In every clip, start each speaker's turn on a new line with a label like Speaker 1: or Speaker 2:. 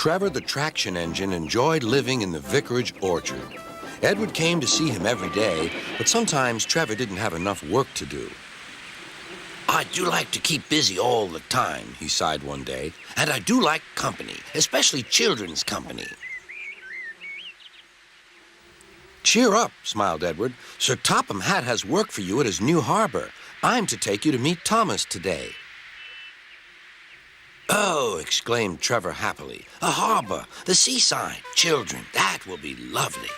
Speaker 1: Trevor the traction engine enjoyed living in the vicarage orchard. Edward came to see him every day, but sometimes Trevor didn't have enough work to do.
Speaker 2: I do like to keep busy all the time,
Speaker 1: he sighed one day.
Speaker 2: and I do like company, especially children's company.
Speaker 1: Cheer up, smiled Edward. Sir Topham Hatt has work for you at his new harbor. I'm to take you to meet Thomas today.
Speaker 2: Oh, exclaimed Trevor happily. A harbor, the seaside, children, that will be lovely.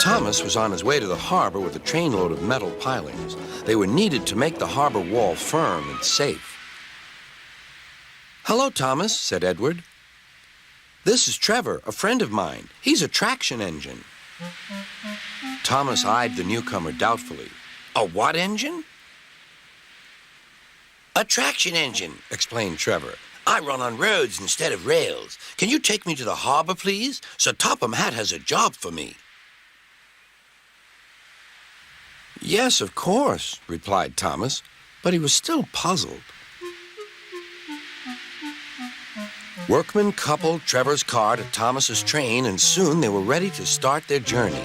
Speaker 1: Thomas was on his way to the harbor with a trainload of metal pilings. They were needed to make the harbor wall firm and safe. Hello, Thomas, said Edward. This is Trevor, a friend of mine. He's a traction engine. Thomas eyed the newcomer doubtfully.
Speaker 2: A what engine? A traction engine,
Speaker 1: explained Trevor.
Speaker 2: I run on roads instead of rails. Can you take me to the harbor, please? Sir Topham Hatt has a job for me.
Speaker 1: Yes, of course, replied Thomas, but he was still puzzled. Workmen coupled Trevor's car to Thomas's train, and soon they were ready to start their journey.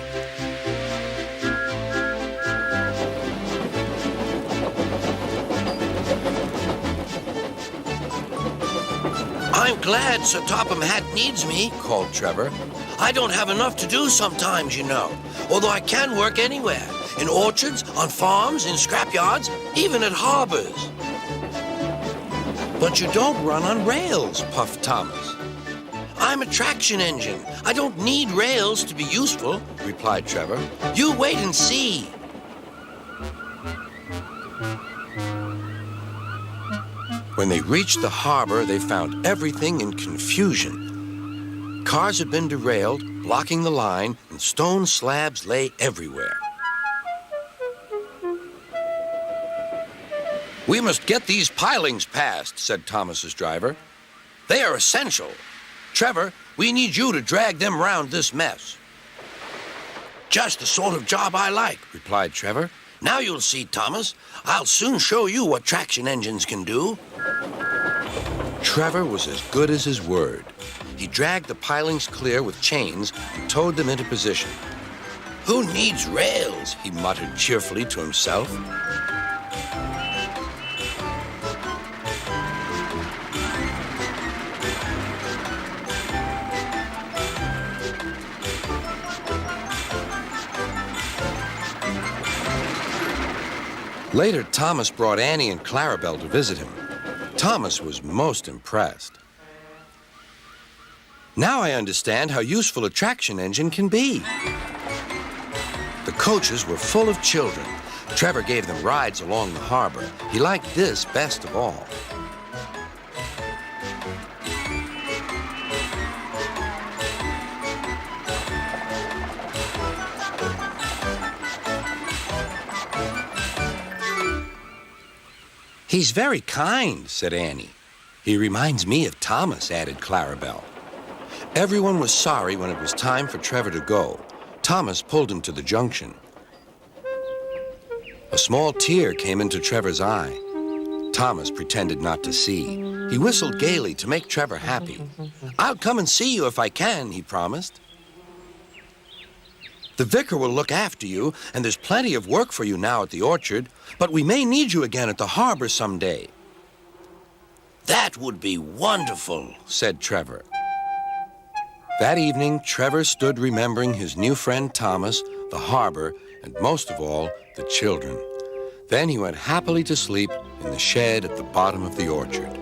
Speaker 2: I'm glad Sir Topham Hatt needs me,
Speaker 1: called Trevor.
Speaker 2: I don't have enough to do sometimes, you know, although I can work anywhere, in orchards, on farms, in scrapyards, even at harbors.
Speaker 1: But you don't run on rails, puffed Thomas.
Speaker 2: I'm a traction engine. I don't need rails to be useful,
Speaker 1: replied Trevor.
Speaker 2: You wait and see.
Speaker 1: When they reached the harbor, they found everything in confusion. Cars had been derailed, blocking the line, and stone slabs lay everywhere. We must get these pilings past, said Thomas's driver.
Speaker 2: They are essential. Trevor, we need you to drag them round this mess. Just the sort of job I like,
Speaker 1: replied Trevor.
Speaker 2: Now you'll see, Thomas. I'll soon show you what traction engines can do.
Speaker 1: Trevor was as good as his word. He dragged the pilings clear with chains and towed them into position.
Speaker 2: Who needs rails?
Speaker 1: He muttered cheerfully to himself. Later, Thomas brought Annie and Clarabelle to visit him. Thomas was most impressed. Now I understand how useful a traction engine can be. The coaches were full of children. Trevor gave them rides along the harbor. He liked this best of all. He's very kind, said Annie. He reminds me of Thomas, added Clarabelle. Everyone was sorry when it was time for Trevor to go. Thomas pulled him to the junction. A small tear came into Trevor's eye. Thomas pretended not to see. He whistled gaily to make Trevor happy. I'll come and see you if I can, he promised. The vicar will look after you, and there's plenty of work for you now at the orchard, but we may need you again at the harbor someday.
Speaker 2: That would be wonderful,
Speaker 1: said Trevor. That evening, Trevor stood remembering his new friend Thomas, the harbor, and most of all, the children. Then he went happily to sleep in the shed at the bottom of the orchard.